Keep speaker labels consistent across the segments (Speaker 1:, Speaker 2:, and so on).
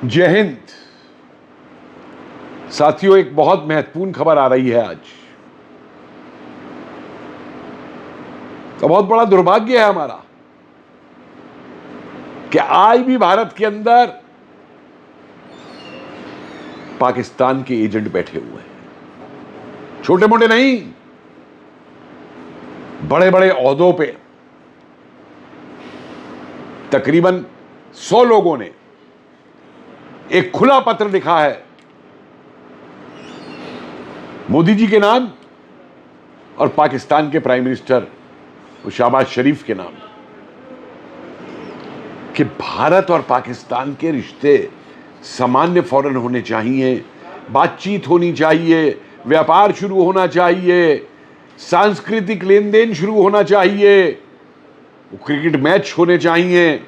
Speaker 1: जय हिंद साथियों, एक बहुत महत्वपूर्ण खबर आ रही है आज। तो बहुत बड़ा दुर्भाग्य है हमारा कि आज भी भारत के अंदर पाकिस्तान के एजेंट बैठे हुए हैं। छोटे मोटे नहीं, बड़े बड़े ओहदों पे तकरीबन 100 लोगों ने एक खुला पत्र लिखा है मोदी जी के नाम और पाकिस्तान के प्राइम मिनिस्टर शहबाज शरीफ के नाम कि भारत और पाकिस्तान के रिश्ते सामान्य फौरन होने चाहिए, बातचीत होनी चाहिए, व्यापार शुरू होना चाहिए, सांस्कृतिक लेन देन शुरू होना चाहिए, क्रिकेट मैच होने चाहिए,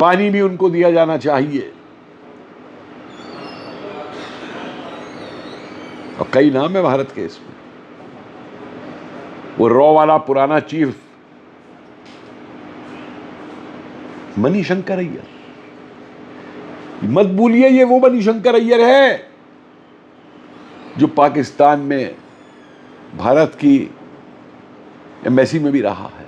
Speaker 1: पानी भी उनको दिया जाना चाहिए। और कई नाम है भारत के इसमें। वो रॉ वाला पुराना चीफ मणिशंकर अय्यर, मत भूलिए ये वो मणिशंकर अय्यर है जो पाकिस्तान में भारत की एम्बेसी में भी रहा है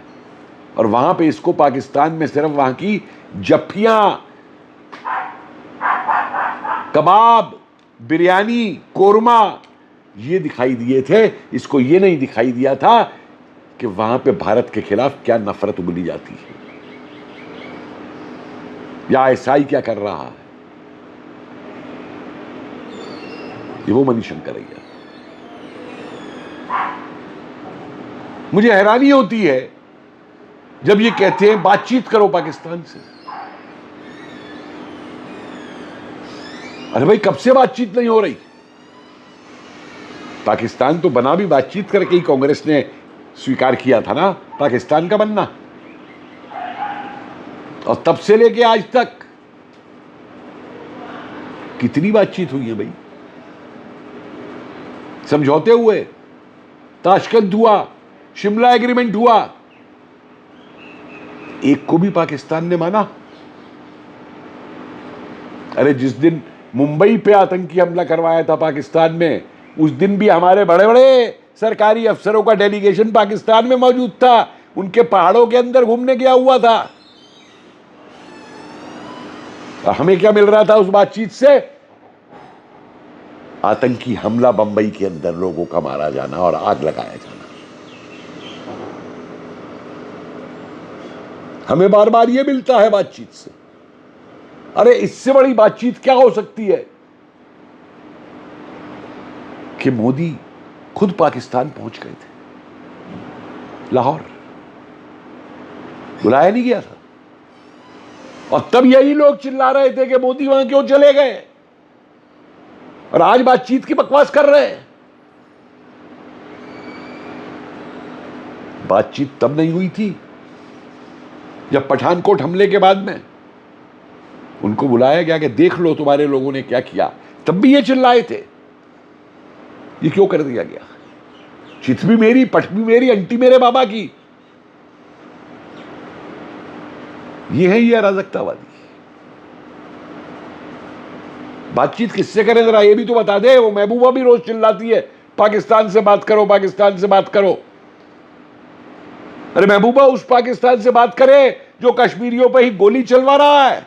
Speaker 1: और वहां पे इसको पाकिस्तान में सिर्फ वहां की जफ्फियां, कबाब, बिरयानी, कोरमा ये दिखाई दिए थे। इसको ये नहीं दिखाई दिया था कि वहां पे भारत के खिलाफ क्या नफरत उगली जाती है या आईएसआई क्या कर रहा है। ये वो मणिशंकर अय्यर। मुझे हैरानी होती है जब ये कहते हैं बातचीत करो पाकिस्तान से। अरे भाई, कब से बातचीत नहीं हो रही? पाकिस्तान तो बना भी बातचीत करके ही। कांग्रेस ने स्वीकार किया था ना पाकिस्तान का बनना, और तब से लेके आज तक कितनी बातचीत हुई है भाई। समझौते हुए, ताशकंद हुआ, शिमला एग्रीमेंट हुआ, एक को भी पाकिस्तान ने माना? अरे जिस दिन मुंबई पे आतंकी हमला करवाया था पाकिस्तान में, उस दिन भी हमारे बड़े बड़े सरकारी अफसरों का डेलीगेशन पाकिस्तान में मौजूद था। उनके पहाड़ों के अंदर घूमने गया हुआ था। और हमें क्या मिल रहा था उस बातचीत से? आतंकी हमला बंबई के अंदर लोगों का मारा जाना और आग लगाया जाना। हमें बार बार यह मिलता है बातचीत से। अरे इससे बड़ी बातचीत क्या हो सकती है कि मोदी खुद पाकिस्तान पहुंच गए थे, लाहौर बुलाया नहीं गया था। और तब यही लोग चिल्ला रहे थे कि मोदी वहां क्यों चले गए, और आज बातचीत की बकवास कर रहे हैं। बातचीत तब नहीं हुई थी जब पठानकोट हमले के बाद में उनको बुलाया गया कि देख लो तुम्हारे लोगों ने क्या किया। तब भी ये चिल्लाए थे। ये क्यों कर दिया गया? चित भी मेरी, पट भी मेरी, अंटी मेरे बाबा की। ये है ये अराजकतावादी। बातचीत किससे करें जरा ये भी तो बता दे। वो महबूबा भी रोज चिल्लाती है पाकिस्तान से बात करो, पाकिस्तान से बात करो। अरे महबूबा उस पाकिस्तान से बात करे जो कश्मीरियों पर ही गोली चलवा रहा है,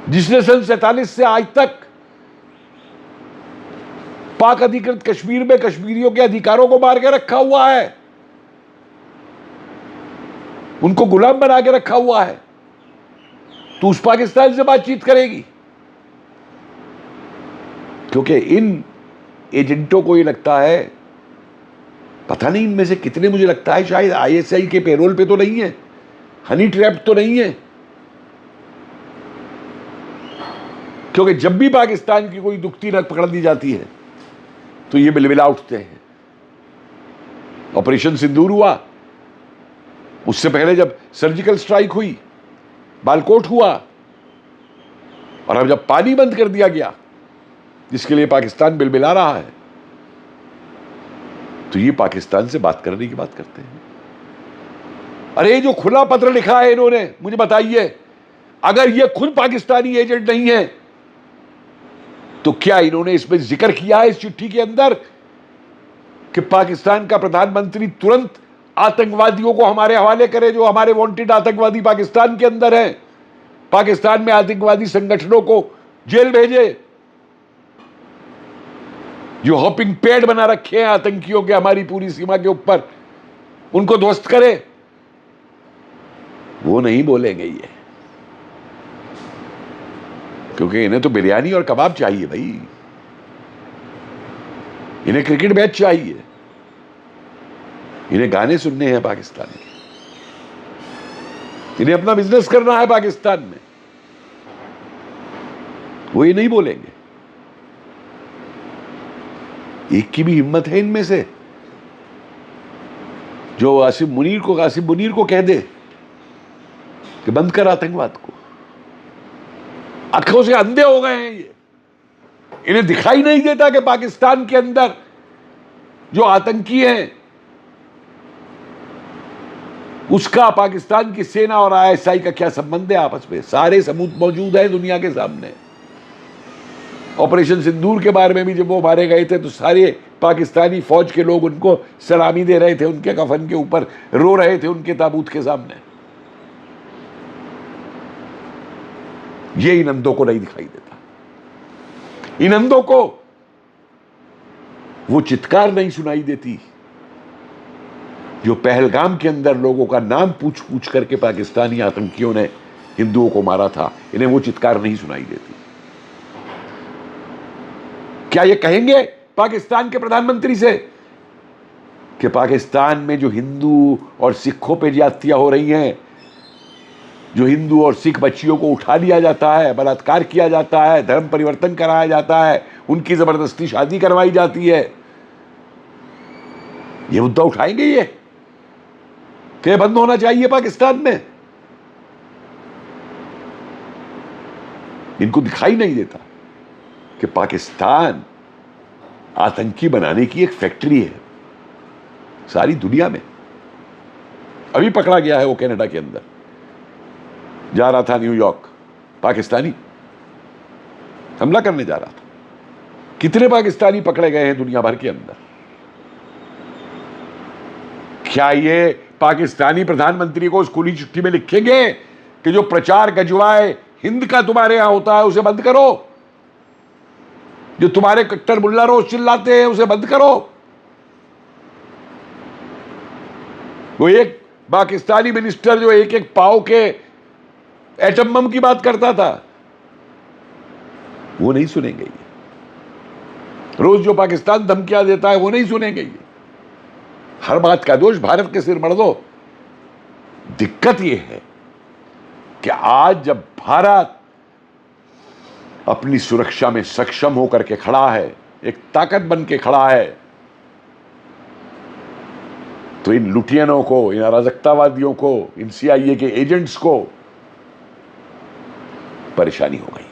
Speaker 1: जिसने सन 47 से आज तक पाक अधिकृत कश्मीर में कश्मीरियों के अधिकारों को मार के रखा हुआ है, उनको गुलाम बना के रखा हुआ है। तो उस पाकिस्तान से बातचीत करेगी? क्योंकि इन एजेंटों को ये लगता है, पता नहीं इनमें से कितने, मुझे लगता है शायद आईएसआई के पेरोल पे तो नहीं है, हनी ट्रैप तो नहीं है। क्योंकि जब भी पाकिस्तान की कोई दुखती नस पकड़ दी जाती है तो ये बिलबिला उठते हैं। ऑपरेशन सिंदूर हुआ, उससे पहले जब सर्जिकल स्ट्राइक हुई, बालकोट हुआ, और अब जब पानी बंद कर दिया गया जिसके लिए पाकिस्तान बिलबिला रहा है, तो ये पाकिस्तान से बात करने की बात करते हैं। अरे जो खुला पत्र लिखा है इन्होंने, मुझे बताइए, अगर ये खुद पाकिस्तानी एजेंट नहीं है तो क्या इन्होंने इसमें जिक्र किया है इस चिट्ठी के अंदर कि पाकिस्तान का प्रधानमंत्री तुरंत आतंकवादियों को हमारे हवाले करे, जो हमारे वांटेड आतंकवादी पाकिस्तान के अंदर हैं, पाकिस्तान में आतंकवादी संगठनों को जेल भेजे, जो हॉपिंग पैड बना रखे हैं आतंकियों के हमारी पूरी सीमा के ऊपर, उनको ध्वस्त करे? वो नहीं बोलेंगे ये, क्योंकि इन्हें तो बिरयानी और कबाब चाहिए भाई, इन्हें क्रिकेट मैच चाहिए, इन्हें गाने सुनने हैं पाकिस्तान के, इन्हें अपना बिजनेस करना है पाकिस्तान में। वो ये नहीं बोलेंगे। एक की भी हिम्मत है इनमें से जो आसिफ मुनीर को कह दे कि बंद कर आतंकवाद को? आंखों से अंधे हो गए हैं ये, इन्हें दिखाई नहीं देता कि पाकिस्तान के अंदर जो आतंकी हैं उसका पाकिस्तान की सेना और आईएसआई का क्या संबंध है आपस में? सारे सबूत मौजूद है दुनिया के सामने। ऑपरेशन सिंदूर के बारे में भी जब वो मारे गए थे तो सारे पाकिस्तानी फौज के लोग उनको सलामी दे रहे थे, उनके कफन के ऊपर रो रहे थे उनके ताबूत के सामने। ये इन अंधों को नहीं दिखाई देता, इन अंधों को वो चित्कार नहीं सुनाई देती जो पहलगाम के अंदर लोगों का नाम पूछ पूछ करके पाकिस्तानी आतंकियों ने हिंदुओं को मारा था, इन्हें वो चित्कार नहीं सुनाई देती। क्या ये कहेंगे पाकिस्तान के प्रधानमंत्री से कि पाकिस्तान में जो हिंदू और सिखों पे ज्यादतियां हो रही हैं, जो हिंदू और सिख बच्चियों को उठा लिया जाता है, बलात्कार किया जाता है, धर्म परिवर्तन कराया जाता है, उनकी जबरदस्ती शादी करवाई जाती है, ये मुद्दा उठाएंगे ये कि बंद होना चाहिए पाकिस्तान में? इनको दिखाई नहीं देता कि पाकिस्तान आतंकी बनाने की एक फैक्ट्री है सारी दुनिया में। अभी पकड़ा गया है वो कनाडा के अंदर, जा रहा था न्यूयॉर्क, पाकिस्तानी हमला करने जा रहा था। कितने पाकिस्तानी पकड़े गए हैं दुनिया भर के अंदर? क्या ये पाकिस्तानी प्रधानमंत्री को उस खुली चिट्ठी में लिखेंगे कि जो प्रचार गजवाए हिंद का तुम्हारे यहां होता है उसे बंद करो, जो तुम्हारे कट्टर मुल्ला रोज चिल्लाते हैं उसे बंद करो? वो एक पाकिस्तानी मिनिस्टर जो एक एक पाव के एटम बम की बात करता था, वो नहीं सुनेंगे ये। रोज जो पाकिस्तान धमकियां देता है वो नहीं सुनेंगे ये। हर बात का दोष भारत के सिर मर दो। दिक्कत यह है कि आज जब भारत अपनी सुरक्षा में सक्षम होकर के खड़ा है, एक ताकत बन के खड़ा है, तो इन लुटियनों को, इन अराजकतावादियों को, इन सीआईए के एजेंट्स को परेशानी हो गई।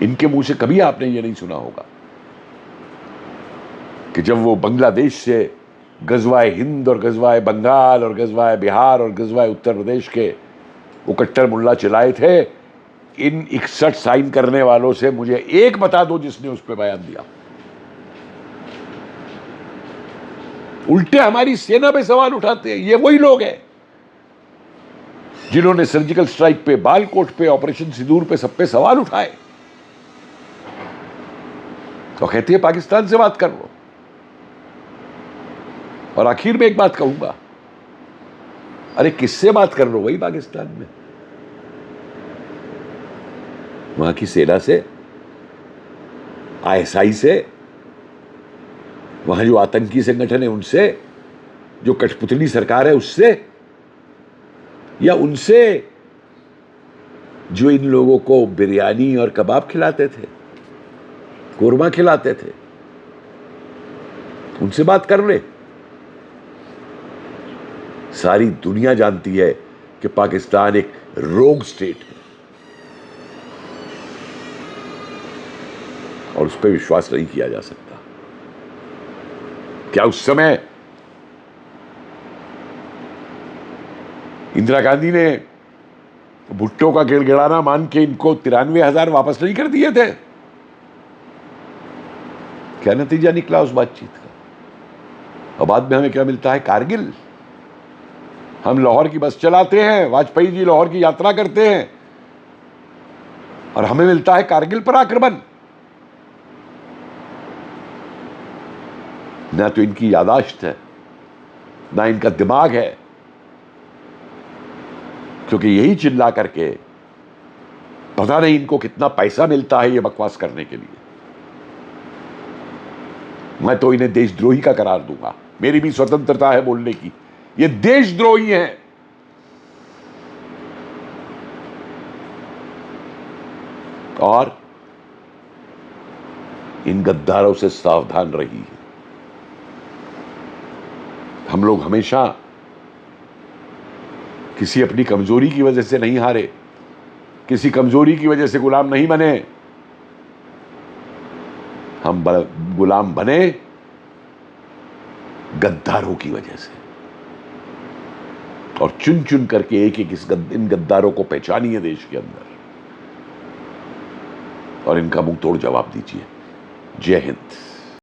Speaker 1: इनके मुंह से कभी आपने ये नहीं सुना होगा कि जब वो बांग्लादेश से गजवाए हिंद और गजवाए बंगाल और गजवाए बिहार और गजवाए उत्तर प्रदेश के वो कट्टर मुल्ला चलाए थे, इन 61 साइन करने वालों से मुझे एक बता दो जिसने उस पर बयान दिया। उल्टे हमारी सेना पे सवाल उठाते हैं। ये वही लोग हैं जिन्होंने सर्जिकल स्ट्राइक पे, बालकोट पे, ऑपरेशन सिंदूर पे, सब पे सवाल उठाए, तो कहते हैं पाकिस्तान से बात कर लो। और आखिर में एक बात कहूंगा, अरे किससे बात कर लो भाई पाकिस्तान में? वहां की सेना से, आईएसआई से, वहां जो आतंकी संगठन है उनसे, जो कठपुतली सरकार है उससे, या उनसे जो इन लोगों को बिरयानी और कबाब खिलाते थे, कोरमा खिलाते थे, उनसे बात कर ले। सारी दुनिया जानती है कि पाकिस्तान एक रोग स्टेट है और उस पर विश्वास नहीं किया जा सकता। क्या उस समय इंदिरा गांधी ने भुट्टो का गिड़गिड़ाना मान के इनको 93,000 वापस नहीं कर दिए थे? क्या नतीजा निकला उस बातचीत का? और बाद में हमें क्या मिलता है? कारगिल। हम लाहौर की बस चलाते हैं, वाजपेयी जी लाहौर की यात्रा करते हैं, और हमें मिलता है कारगिल पर आक्रमण। ना तो इनकी यादाश्त है, ना इनका दिमाग है, क्योंकि यही चिल्ला करके पता नहीं इनको कितना पैसा मिलता है ये बकवास करने के लिए। मैं तो इन्हें देशद्रोही का करार दूंगा। मेरी भी स्वतंत्रता है बोलने की। ये देशद्रोही हैं। और इन गद्दारों से सावधान रहिए। हम लोग हमेशा किसी अपनी कमजोरी की वजह से नहीं हारे, किसी कमजोरी की वजह से गुलाम नहीं बने। हम गुलाम बने गद्दारों की वजह से। और चुन चुन करके एक एक इन गद्दारों को पहचानिए देश के अंदर, और इनका मुंह तोड़ जवाब दीजिए। जय हिंद।